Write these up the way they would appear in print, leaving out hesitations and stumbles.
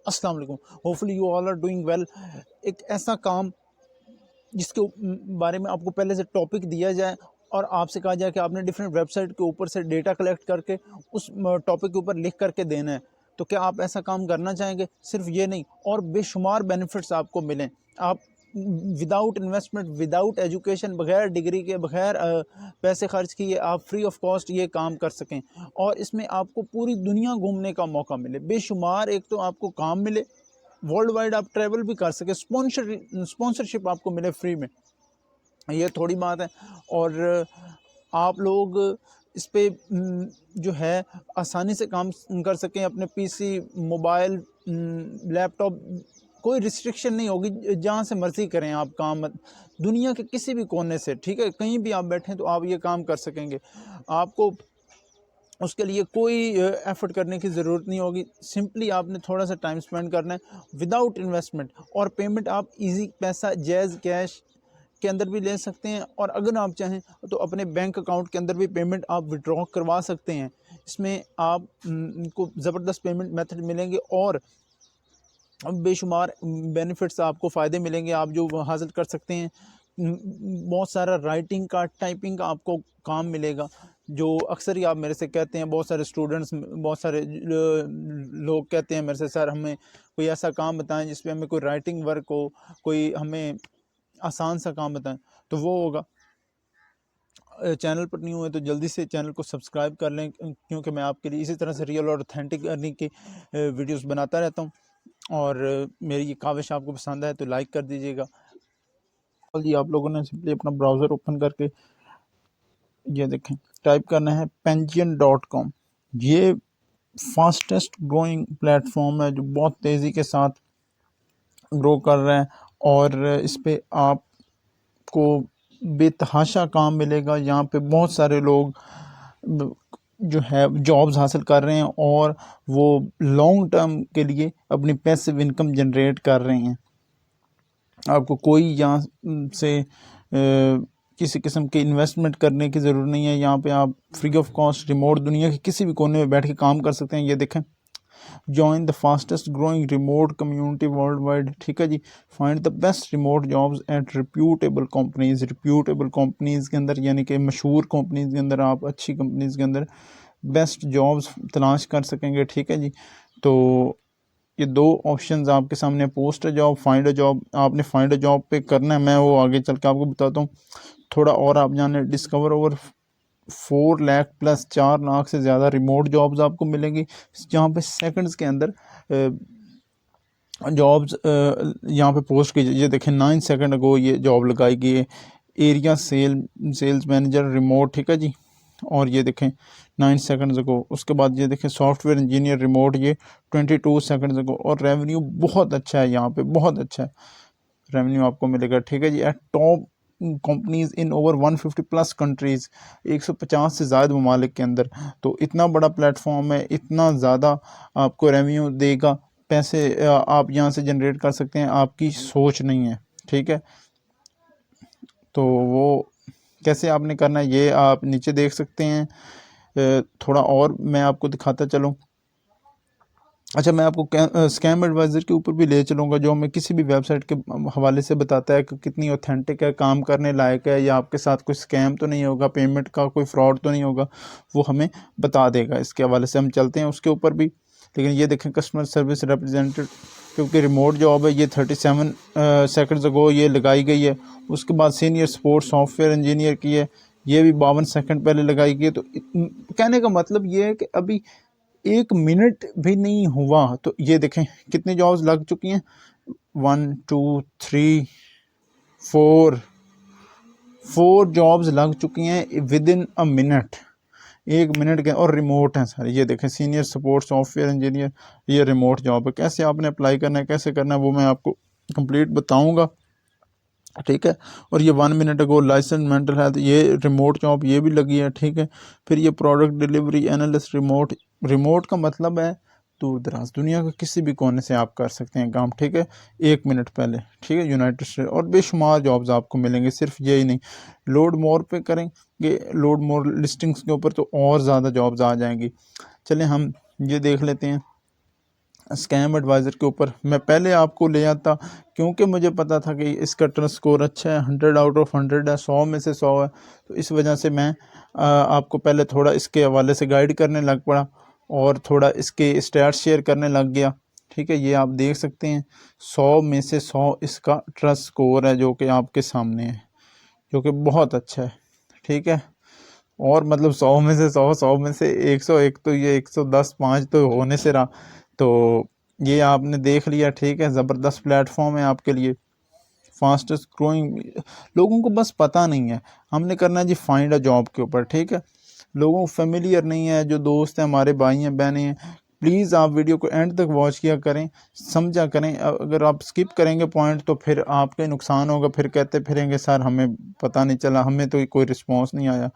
अस्सलाम वालेकुम। Hopefully you all are doing well. एक ऐसा काम जिसके बारे में आपको पहले से टॉपिक दिया जाए और आपसे कहा जाए कि आपने डिफरेंट वेबसाइट के ऊपर से डेटा कलेक्ट करके उस टॉपिक के ऊपर लिख करके देना है, तो क्या आप ऐसा काम करना चाहेंगे? सिर्फ ये नहीं, और बेशुमार बेनिफिट्स आपको मिलें। आप विदाउट इन्वेस्टमेंट, विदाउट एजुकेशन, बगैर डिग्री के, बगैर पैसे खर्च किए आप फ्री ऑफ कॉस्ट ये काम कर सकें और इसमें आपको पूरी दुनिया घूमने का मौका मिले। बेशुमार एक तो आपको काम मिले, वर्ल्ड वाइड आप ट्रैवल भी कर सके, स्पॉन्सरशिप आपको मिले फ्री में, ये थोड़ी बात है। और आप लोग इस पे जो है आसानी से काम कर सकें, अपने पीसी, मोबाइल, लैपटॉप, कोई रिस्ट्रिक्शन नहीं होगी, जहाँ से मर्ज़ी करें आप काम, दुनिया के किसी भी कोने से, ठीक है, कहीं भी आप बैठें तो आप ये काम कर सकेंगे। आपको उसके लिए कोई एफर्ट करने की ज़रूरत नहीं होगी। सिंपली आपने थोड़ा सा टाइम स्पेंड करना है विदाउट इन्वेस्टमेंट, और पेमेंट आप इजी, पैसा जैज़ कैश के अंदर भी ले सकते हैं, और अगर आप चाहें तो अपने बैंक अकाउंट के अंदर भी पेमेंट आप विड्रॉ करवा सकते हैं। इसमें आप को ज़बरदस्त पेमेंट मेथड मिलेंगे और बेशुमार बेनिफिट्स आपको फ़ायदे मिलेंगे, आप जो हासिल कर सकते हैं। बहुत सारा राइटिंग का, टाइपिंग का आपको काम मिलेगा, जो अक्सर ही आप मेरे से कहते हैं, बहुत सारे स्टूडेंट्स, बहुत सारे लोग कहते हैं मेरे से, सर हमें कोई ऐसा काम बताएं जिस पे हमें कोई राइटिंग वर्क हो, कोई हमें आसान सा काम बताएं, तो वो होगा। चैनल पर नहीं हुए तो जल्दी से चैनल को सब्सक्राइब कर लें, क्योंकि मैं आपके लिए इसी तरह से रियल और ऑथेंटिक अर्निंग की वीडियोस बनाता रहता हूं। और मेरी ये काविश आपको पसंद आए तो लाइक कर दीजिएगा। जी, आप लोगों ने सिंपली अपना ब्राउज़र ओपन करके ये देखें, टाइप करना है pension.com। ये फास्टेस्ट ग्रोइंग प्लेटफॉर्म है जो बहुत तेज़ी के साथ ग्रो कर रहा है, और इस पे आपको बेतहाशा काम मिलेगा। यहाँ पे बहुत सारे लोग जो है जॉब्स हासिल कर रहे हैं और वो लॉन्ग टर्म के लिए अपनी पैसिव इनकम जनरेट कर रहे हैं। आपको कोई यहाँ से किसी किस्म की इन्वेस्टमेंट करने की ज़रूरत नहीं है। यहाँ पे आप फ्री ऑफ कॉस्ट रिमोट दुनिया के किसी भी कोने में बैठ के काम कर सकते हैं। ये देखें, join the fastest growing remote community worldwide, ठीक है जी। Find the best remote jobs at reputable companies. Reputable companies के अंदर यानी कि मशहूर कंपनीज के अंदर, आप अच्छी कंपनीज के अंदर बेस्ट जॉब्स तलाश कर सकेंगे, ठीक है जी। तो ये दो ऑप्शंस आपके सामने, post a job, find a job. आपने फाइंड अ जॉब पे करना है, मैं वो आगे चल के आपको बताता हूँ। थोड़ा और आप जाने, discover over 4 lakh plus 4 lakh से ज़्यादा रिमोट जॉब्स आपको मिलेंगी, जहाँ पे सेकंड्स के अंदर जॉब्स यहाँ पे पोस्ट की। ये देखें, 9 सेकंड अगो ये जॉब लगाई गई है, एरिया सेल्स मैनेजर रिमोट, ठीक है जी। और ये देखें 9 सेकंड्स अगो। उसके बाद ये देखें सॉफ्टवेयर इंजीनियर रिमोट, ये 22 सेकंड्स अगो। और रेवेन्यू बहुत अच्छा है, यहाँ पे बहुत अच्छा है रेवेन्यू आपको मिलेगा, ठीक है जी। At top companies in over 150 plus countries, 150 से ज़्यादा ममालिक के अंदर। तो इतना बड़ा प्लेटफॉर्म है, इतना ज़्यादा आपको रेवेन्यू देगा, पैसे आप यहाँ से जनरेट कर सकते हैं, आपकी सोच नहीं है, ठीक है। तो वो कैसे आपने करना है ये आप नीचे देख सकते हैं। थोड़ा और मैं आपको दिखाता चलूँ। अच्छा, मैं आपको स्कैम एडवाइज़र के ऊपर भी ले चलूँगा, जो हमें किसी भी वेबसाइट के हवाले से बताता है कि कितनी ऑथेंटिक है, काम करने लायक है, या आपके साथ कोई स्कैम तो नहीं होगा, पेमेंट का कोई फ्रॉड तो नहीं होगा, वो हमें बता देगा। इसके हवाले से हम चलते हैं उसके ऊपर भी। लेकिन ये देखें, कस्टमर सर्विस रिप्रेजेंटेटिव, क्योंकि रिमोट जॉब है, ये 37 सेकंड्स अगो ये लगाई गई है। उसके बाद सीनियर सपोर्ट सॉफ्टवेयर इंजीनियर की है, ये भी 52 सेकंड पहले लगाई गई है। तो कहने का मतलब ये है कि अभी 1 मिनट भी नहीं हुआ तो ये देखें कितनी जॉब्स लग चुकी हैं। 1 2 3 4 जॉब्स लग चुकी हैं with in a minute, 1 minute के, और रिमोट हैं सारे। ये देखें, सीनियर सपोर्ट सॉफ्टवेयर इंजीनियर, ये रिमोट जॉब है। कैसे आपने अप्लाई करना है, कैसे करना है, वो मैं आपको कंप्लीट बताऊंगा, ठीक है। और ये 1 minute ago license mental health, ये रिमोट जॉब ये भी लगी है, ठीक है। फिर ये product delivery analyst remote, remote का मतलब है दूर दराज दुनिया के किसी भी कोने से आप कर सकते हैं काम, ठीक है, 1 मिनट पहले, ठीक है, यूनाइटेड स्टेट। और बेशुमार जॉब्स आपको मिलेंगे, सिर्फ यही नहीं, लोड मोर पे करेंगे, लोड मोर लिस्टिंग्स के ऊपर तो और ज़्यादा जॉब्स आ जाएंगी। चलें हम ये देख लेते हैं। स्कैम एडवाइज़र के ऊपर मैं पहले आपको ले आता, क्योंकि मुझे पता था कि इसका ट्रस्ट स्कोर अच्छा है, 100 आउट ऑफ 100 है, 100 में से 100 है। तो इस वजह से मैं आपको पहले थोड़ा इसके हवाले से गाइड करने लग पड़ा और थोड़ा इसके स्टैट्स शेयर करने लग गया। ठीक है, ये आप देख सकते हैं 100 में से 100 इसका ट्रस्ट स्कोर है, जो कि आपके सामने है, जो कि बहुत अच्छा है। ठीक है, और मतलब 100 में से 100, 100 में से 101, तो ये 110, 5 तो होने से रहा। तो ये आपने देख लिया। ठीक है, ज़बरदस्त प्लेटफॉर्म है आपके लिए, फास्टेस्ट ग्रोइंग। लोगों को बस पता नहीं है, हमने करना है जी फाइंड अ जॉब के ऊपर। ठीक है, लोगों को फेमिलियर नहीं है, जो दोस्त हैं हमारे, भाई हैं, बहनें हैं, प्लीज़ आप वीडियो को एंड तक वॉच किया करें, समझा करें। अगर आप स्किप करेंगे पॉइंट तो फिर आपका नुकसान होगा, फिर कहते फिरेंगे सर हमें पता नहीं चला, हमें तो कोई रिस्पॉन्स नहीं आया।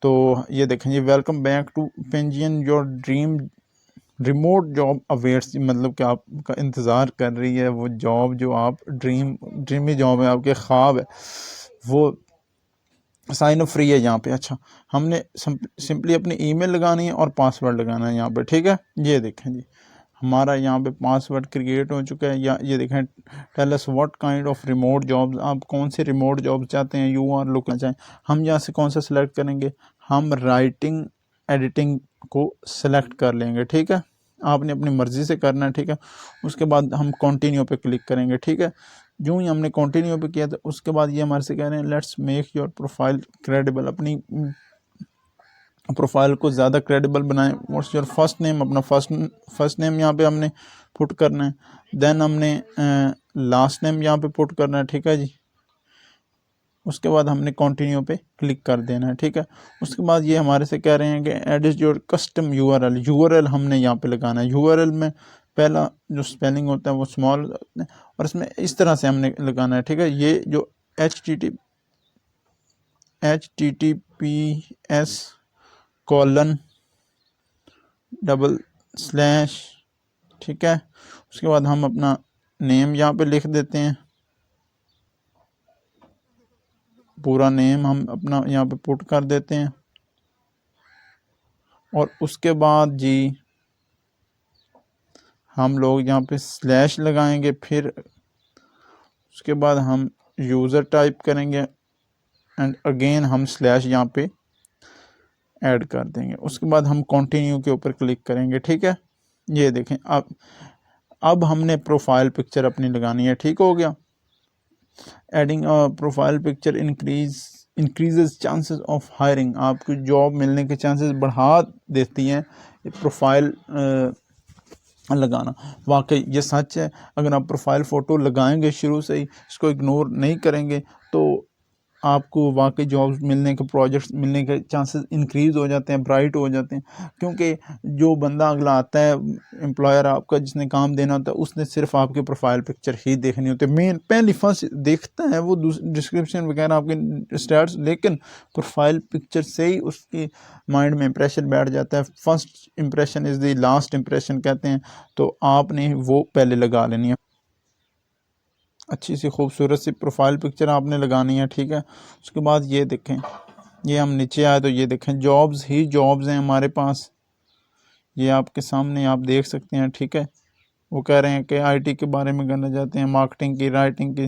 तो ये देखें जी, welcome back to Pangian, your dream remote job awaits, मतलब कि आपका इंतज़ार कर रही है वो जॉब जो आप ड्रीमी जॉब है, आपके ख्वाब है, वो साइन अप फ्री है यहाँ पे। अच्छा, हमने सिंपली अपनी ईमेल लगानी है और पासवर्ड लगाना है यहाँ पे। ठीक है, ये देखें जी, हमारा यहाँ पे पासवर्ड क्रिएट हो चुका है। या ये देखें, tell us what kind of remote jobs, आप कौन से रिमोट जॉब चाहते हैं, यू आर लुकना चाहें। हम यहाँ से कौन सा सिलेक्ट करेंगे, हम राइटिंग एडिटिंग को सिलेक्ट कर लेंगे। ठीक है, आपने अपनी मर्ज़ी से करना है। ठीक है, उसके बाद हम कंटिन्यू पे क्लिक करेंगे। ठीक है, जो ही हमने कंटिन्यू पे किया, तो उसके बाद ये हमारे से कह रहे हैं let's make your profile credible, अपनी प्रोफाइल को ज़्यादा क्रेडिबल बनाएं। व्हाट्स योर फर्स्ट नेम, अपना फर्स्ट नेम यहाँ पे हमने पुट करना है। देन हमने लास्ट नेम यहाँ पे पुट करना है। ठीक है जी, उसके बाद हमने कंटिन्यू पे क्लिक कर देना है। ठीक है, उसके बाद ये हमारे से कह रहे हैं कि add is your custom URL, URL हमने यहाँ पे लगाना है। यूआरएल में पहला जो स्पेलिंग होता है वो स्मॉल होता है, और इसमें इस तरह से हमने लगाना है। ठीक है, ये जो https:// ठीक है, उसके बाद हम अपना नेम यहाँ पे लिख देते हैं, पूरा नेम हम अपना यहाँ पे पुट कर देते हैं। और उसके बाद जी हम लोग यहाँ पे स्लैश लगाएंगे, फिर उसके बाद हम यूज़र टाइप करेंगे एंड अगेन हम स्लैश यहाँ पे ऐड कर देंगे। उसके बाद हम कंटिन्यू के ऊपर क्लिक करेंगे। ठीक है, ये देखें, अब हमने प्रोफाइल पिक्चर अपनी लगानी है। ठीक हो गया, adding profile picture increases chances of hiring, आपकी जॉब मिलने के चांसेस बढ़ा देती हैं प्रोफाइल लगाना। वाकई ये सच है, अगर आप प्रोफाइल फ़ोटो लगाएंगे शुरू से ही, इसको इग्नोर नहीं करेंगे, तो आपको वाकई जॉब्स मिलने के, प्रोजेक्ट्स मिलने के चांसेस इंक्रीज़ हो जाते हैं, ब्राइट हो जाते हैं। क्योंकि जो बंदा अगला आता है, एम्प्लॉयर आपका जिसने काम देना होता है, उसने सिर्फ आपके प्रोफाइल पिक्चर ही देखनी होती है। मेन पहली फर्स्ट देखता है वो डिस्क्रिप्शन वगैरह आपके स्टैट्स, लेकिन प्रोफाइल पिक्चर से ही उसकी माइंड में इंप्रेशन बैठ जाता है। First impression is the last impression कहते हैं, तो आपने वो पहले लगा लेनी है। अच्छी सी खूबसूरत सी प्रोफाइल पिक्चर आपने लगानी है। ठीक है, उसके बाद ये देखें, ये हम नीचे आए तो ये देखें जॉब्स ही जॉब्स हैं हमारे पास, ये आपके सामने आप देख सकते हैं। ठीक है, वो कह रहे हैं कि आईटी के बारे में करना चाहते हैं, मार्केटिंग की, राइटिंग की।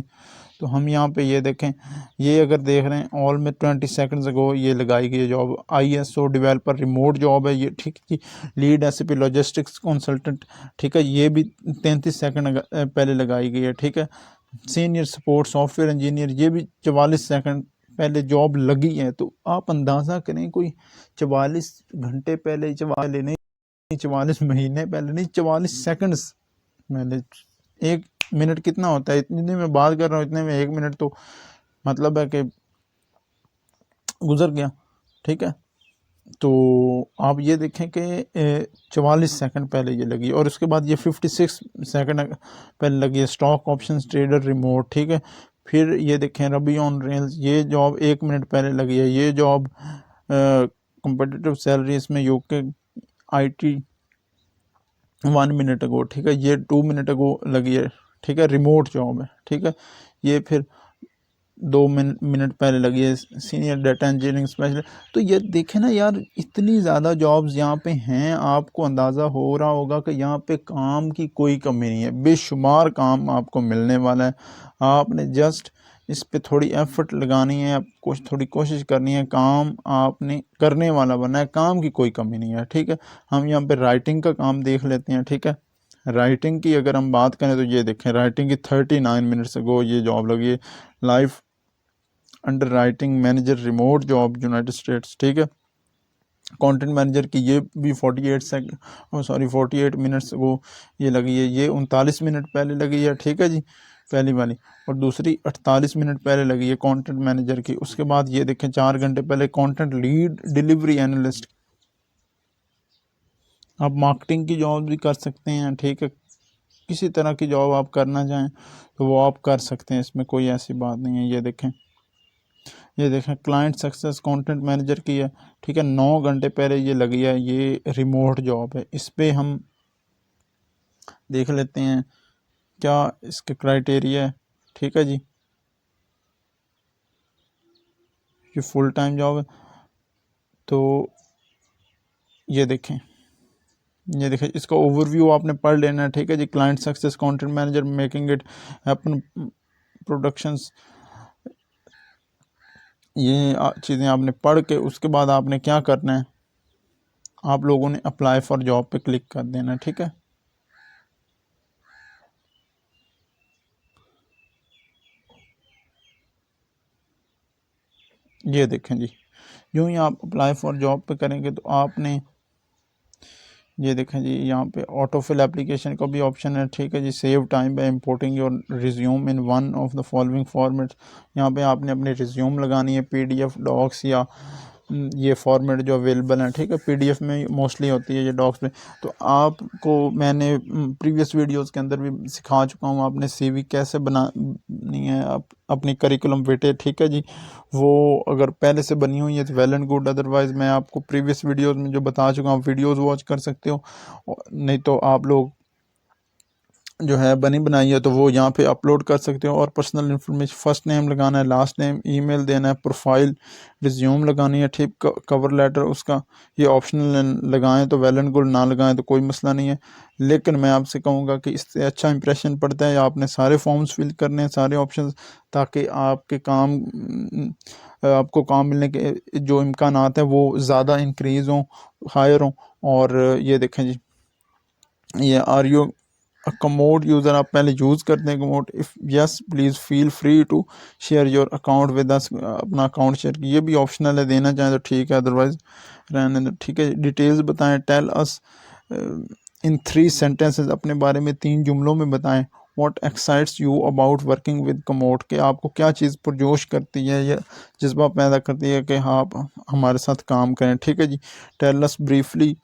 तो हम यहाँ पे ये देखें, ये अगर देख रहे हैं ऑल में 20 सेकंड्स अगो ये लगाई गई job, ISO developer remote job है ये। ठीक है, लीड एसएपी लॉजिस्टिक्स कंसल्टेंट। ठीक है, ये भी 33 सेकंड पहले लगाई गई है। ठीक है, सीनियर सपोर्ट सॉफ्टवेयर इंजीनियर, ये भी 44 सेकंड पहले जॉब लगी है। तो आप अंदाज़ा करें, कोई 44 घंटे पहले, 44 महीने पहले नहीं, 44 सेकंड्स पहले। 1 मिनट कितना होता है, इतनी मैं बात कर रहा हूँ, इतने में 1 मिनट तो मतलब है कि गुजर गया। ठीक है, तो आप ये देखें कि 44 सेकंड पहले ये लगी, और उसके बाद ये 56 सेकंड पहले लगी है स्टॉक ऑप्शन ट्रेडर रिमोट। ठीक है, फिर ये देखें रबी ऑन रेल्स, ये जॉब 1 मिनट पहले लगी है। ये जॉब कम्पिटिटिव सैलरी इसमें यूके आईटी 1 मिनट अगो। ठीक है, ये 2 मिनट अगो लगी है। ठीक है, रिमोट जॉब है। ठीक है, ये फिर 2 मिनट पहले लगी है सीनियर डाटा इंजीनियरिंग स्पेशलिस्ट। तो ये देखें ना यार, इतनी ज़्यादा जॉब्स यहाँ पे हैं, आपको अंदाज़ा हो रहा होगा कि यहाँ पे काम की कोई कमी नहीं है, बेशुमार काम आपको मिलने वाला है। आपने जस्ट इस पे थोड़ी एफर्ट लगानी है, कुछ थोड़ी कोशिश करनी है, काम आपने करने वाला बनना है, काम की कोई कमी नहीं है। ठीक है, हम यहाँ पे राइटिंग का काम देख लेते हैं। ठीक है, राइटिंग की अगर हम बात करें तो ये देखें, राइटिंग की 39 मिनट्स अगो ये जॉब लगी है, life under writing manager, remote job, United states. ठीक है, कंटेंट मैनेजर की ये भी 48 मिनट्स को ये लगी है, ये 39 मिनट पहले लगी है। ठीक है जी, पहली वाली, और दूसरी 48 मिनट पहले लगी है कंटेंट मैनेजर की। उसके बाद ये देखें 4 घंटे पहले कंटेंट लीड डिलीवरी एनालिस्ट। आप मार्केटिंग की जॉब भी कर सकते हैं। ठीक है, किसी तरह की जॉब आप करना चाहें तो वो आप कर सकते हैं, इसमें कोई ऐसी बात नहीं है। ये देखें क्लाइंट सक्सेस कंटेंट मैनेजर की है। ठीक है, 9 घंटे पहले ये लगी है, ये रिमोट जॉब है। इस पे हम देख लेते हैं क्या इसके क्राइटेरिया है। ठीक है जी, ये फुल टाइम जॉब है। तो ये देखें इसका ओवरव्यू आपने पढ़ लेना है। ठीक है जी, client success content manager, making it happen productions, ये चीज़ें आपने पढ़ के उसके बाद आपने क्या करना है, आप लोगों ने अप्लाई फॉर जॉब पे क्लिक कर देना है। ठीक है, ये देखें जी, यूँ ही आप अप्लाई फॉर जॉब पे करेंगे तो आपने ये देखें जी, यहाँ पे ऑटो फिल एप्लीकेशन का भी ऑप्शन है। ठीक है जी, save time by importing your resume in one of the following formats. यहाँ पे आपने अपने रिज्यूम लगानी है, पीडीएफ, डॉक्स या ये फॉर्मेट जो अवेलेबल है। ठीक है, पीडीएफ में मोस्टली होती है ये, डॉक्स में तो आपको मैंने प्रीवियस वीडियोस के अंदर भी सिखा चुका हूँ आपने सीवी कैसे बनानी है आप अपनी करिकुलम वेटेड। ठीक है जी, वो अगर पहले से बनी हुई है तो वेल एंड गुड, अदरवाइज़ मैं आपको प्रीवियस वीडियोस में जो बता चुका हूँ वीडियोस वॉच कर सकते हो, नहीं तो आप लोग जो है बनी बनाई है तो वो यहाँ पे अपलोड कर सकते हो। और पर्सनल इन्फॉर्मेशन, फर्स्ट नेम लगाना है, लास्ट नेम, ईमेल देना है, प्रोफाइल, रिज्यूम लगानी है। ठीक, कवर लेटर उसका ये ऑप्शनल लगाएं तो वेल एंड गुड, ना लगाएं तो कोई मसला नहीं है। लेकिन मैं आपसे कहूँगा कि इससे अच्छा इंप्रेशन पड़ता है आपने सारे फॉर्म्स फिल करने हैं, सारे ऑप्शन, ताकि आपके काम आपको काम मिलने के जो इम्कान हैं वो ज़्यादा इंक्रीज़ हों, हायर हों। और ये देखें जी, ये आर यू कमोड यूज़र, आप पहले यूज़ करते हैं कमोड, if yes please feel free to share your account with us, अपना अकाउंट शेयर, ये भी ऑप्शनल है, देना चाहें तो ठीक है, अदरवाइज रहने दो। ठीक है, डिटेल्स बताएं, टेल अस इन 3 सेंटेंसेस, अपने बारे में 3 जुमलों में बताएं। What excites you about working with commode, के आपको क्या चीज़ पुरजोश करती है या जज्बा पैदा करती है कि हाँ आप हमारे साथ काम करें। ठीक है जी, tell us briefly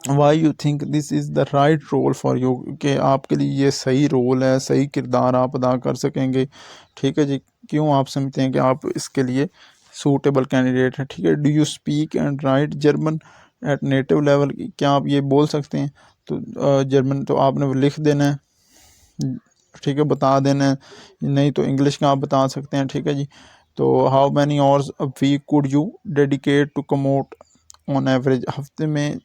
why you think this is the right role for you, कि आपके लिए ये सही रोल है, सही किरदार आप अदा कर सकेंगे। ठीक है जी, क्यों आप समझते हैं कि आप इसके लिए सूटेबल कैंडिडेट हैं। ठीक है, do you speak and write German at native level, क्या आप ये बोल सकते हैं, तो जर्मन तो आपने वो लिख देना है। ठीक है, बता देना है, नहीं तो इंग्लिश का आप बता सकते हैं। ठीक है जी, तो how many hours a week could you dedicate to commote on average, हफ्ते में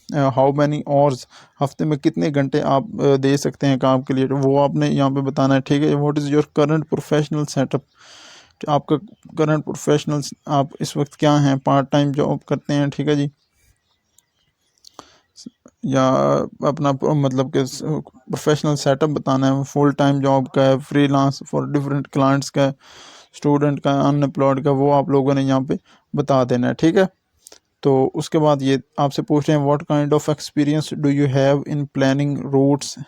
हाउ मैनी आवर्स, हफ्ते में कितने घंटे आप दे सकते हैं काम के लिए, तो वो आपने यहाँ पे बताना है। ठीक है, what is your current professional setup, आपका करंट प्रोफेशनल, आप इस वक्त क्या हैं, पार्ट टाइम जॉब करते हैं। ठीक है जी, या अपना मतलब कि प्रोफेशनल सेटअप बताना है, फुल टाइम जॉब का है, फ्रीलांस फॉर डिफरेंट क्लाइंट्स का है, स्टूडेंट का, अनएम्प्लॉयड का, वो आप लोगों ने यहाँ पे बता देना है। ठीक है, तो उसके बाद ये आपसे पूछ रहे हैं what kind of experience do you have in planning routes,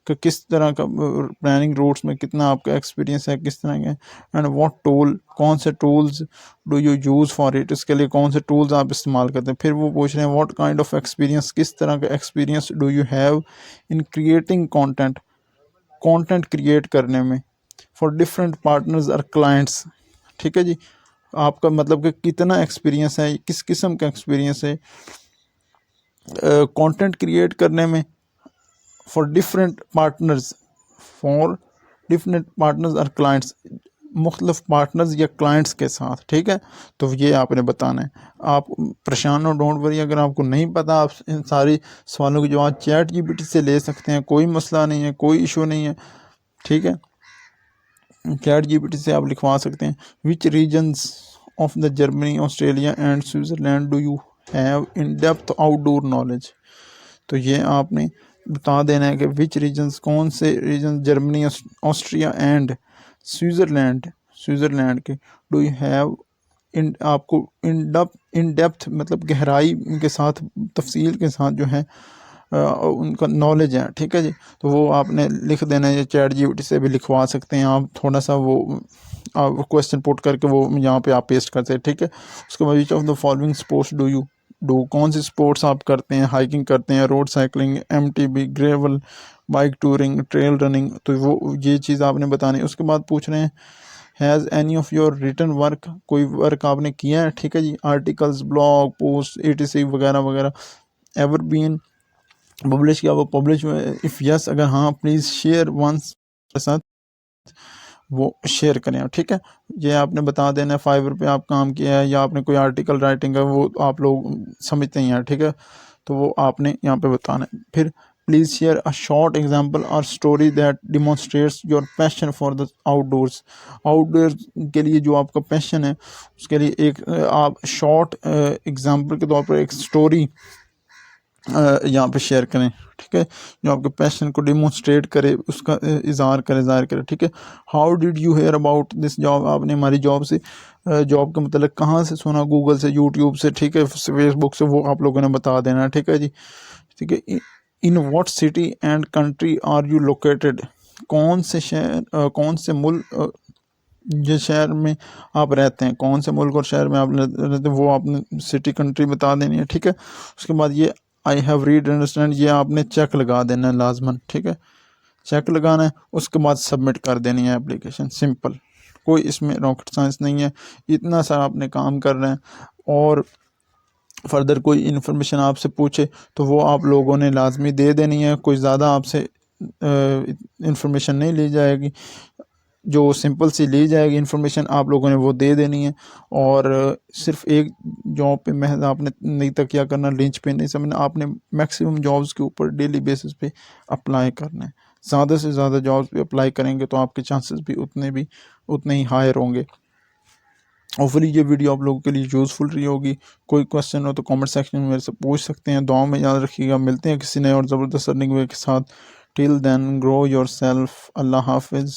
कि किस तरह का प्लानिंग रूट्स में कितना आपका एक्सपीरियंस है, किस तरह के, एंड व्हाट टूल, कौन से tools do you use for it, इसके लिए कौन से टूल्स आप इस्तेमाल करते हैं। फिर वो पूछ रहे हैं व्हाट काइंड ऑफ एक्सपीरियंस, किस तरह का experience do you have in creating content, content create करने में, फॉर डिफरेंट पार्टनर्स और क्लाइंट्स। ठीक है जी, आपका मतलब कि कितना एक्सपीरियंस है, किस किस्म का एक्सपीरियंस है कंटेंट क्रिएट करने में, फॉर डिफरेंट पार्टनर्स और क्लाइंट्स, मुख्तलिफ पार्टनर्स या क्लाइंट्स के साथ, ठीक है। तो ये आपने बताना है। आप परेशान हो, डोंट वरी, अगर आपको नहीं पता आप इन सारी सवालों के जवाब ChatGPT से ले सकते हैं, कोई मसला नहीं है, कोई इशू नहीं है, ठीक है। ChatGPT से आप लिखवा सकते हैं which regions of the Germany, Australia and Switzerland do you have in depth outdoor knowledge. तो ये आपने बता देना है कि विच रीजन्स, कौन से region Germany, Austria and Switzerland के डू यू हैव इन, आपको इन डेप्थ मतलब गहराई के साथ, तफसील के साथ जो है उनका नॉलेज है, ठीक है जी। तो वो आपने लिख देना है। ChatGPT से भी लिखवा सकते हैं आप, थोड़ा सा वो क्वेश्चन पुट करके वो यहाँ पे आप पेस्ट करते हैं, ठीक है। उसके बाद which of the following sports do you do, कौन सी स्पोर्ट्स आप करते हैं, हाइकिंग करते हैं, road cycling, MTB, gravel, bike touring, trail running, तो वो ये चीज़ आपने बतानी है। उसके बाद पूछ रहे हैं has any of your written work, कोई वर्क आपने किया है, ठीक है जी, आर्टिकल्स, ब्लॉग पोस्ट, ETC वगैरह वगैरह, एवर बीन पब्लिश किया, वो पब्लिश हुआ है, इफ़ यस अगर हाँ प्लीज़ शेयर वंस के साथ वो शेयर करें, ठीक है। ये आपने बता देना है। फाइवर पे आप काम किया है या आपने कोई आर्टिकल राइटिंग है, वो आप लोग समझते ही हैं, ठीक है। तो वो आपने यहाँ पे बताना है। फिर please share a short example और story that demonstrates your passion for the outdoors. Outdoors के लिए जो आपका पैशन है उसके लिए एक आप शॉर्ट एग्जांपल के तौर पर एक स्टोरी यहाँ पे शेयर करें, ठीक है, जो आपके पैशन को डिमॉन्स्ट्रेट करे, उसका इज़हार करे, ज़ाहिर करे, ठीक है। How did you hear about this job, आपने हमारी जॉब से जॉब का मतलब कहाँ से सुना, गूगल से, यूट्यूब से, ठीक है, फेसबुक से, वो आप लोगों ने बता देना है, ठीक है जी, ठीक है। In what city and country are you located, कौन से शहर कौन से मुल्क जिस शहर में आप रहते हैं, कौन से मुल्क और शहर में आप रहते हैं, वो आपने सिटी कंट्री बता देनी है, ठीक है। उसके बाद ये आई हैव रीड अंडरस्टैंड, ये आपने चेक लगा देना है लाजमन, ठीक है, चेक लगाना है। उसके बाद सबमिट कर देनी है एप्लीकेशन, सिंपल, कोई इसमें रॉकेट साइंस नहीं है। इतना सारा आपने काम कर रहे हैं, और फर्दर कोई इन्फॉर्मेशन आपसे पूछे तो वो आप लोगों ने लाजमी दे देनी है, कोई ज़्यादा आपसे इन्फॉर्मेशन नहीं ली जाएगी, जो सिंपल सी ली जाएगी इन्फॉर्मेशन आप लोगों ने वो दे देनी है। और सिर्फ एक जॉब पे महज आपने नहीं तकिया करना, लिंच पे नहीं समझना, आपने मैक्सिमम जॉब्स के ऊपर डेली बेसिस पे अप्लाई करना है। ज़्यादा से ज़्यादा जॉब्स पे अप्लाई करेंगे तो आपके चांसेस भी उतने ही हायर होंगे। होपफुली ये वीडियो आप लोगों के लिए यूज़फुल रही होगी। कोई क्वेश्चन हो तो कमेंट सेक्शन में मेरे से पूछ सकते हैं। दुआ में याद रखिएगा, मिलते हैं किसी नए और ज़बरदस्त अर्निंग वे के साथ। Till then grow your self, Allah हाफिज़।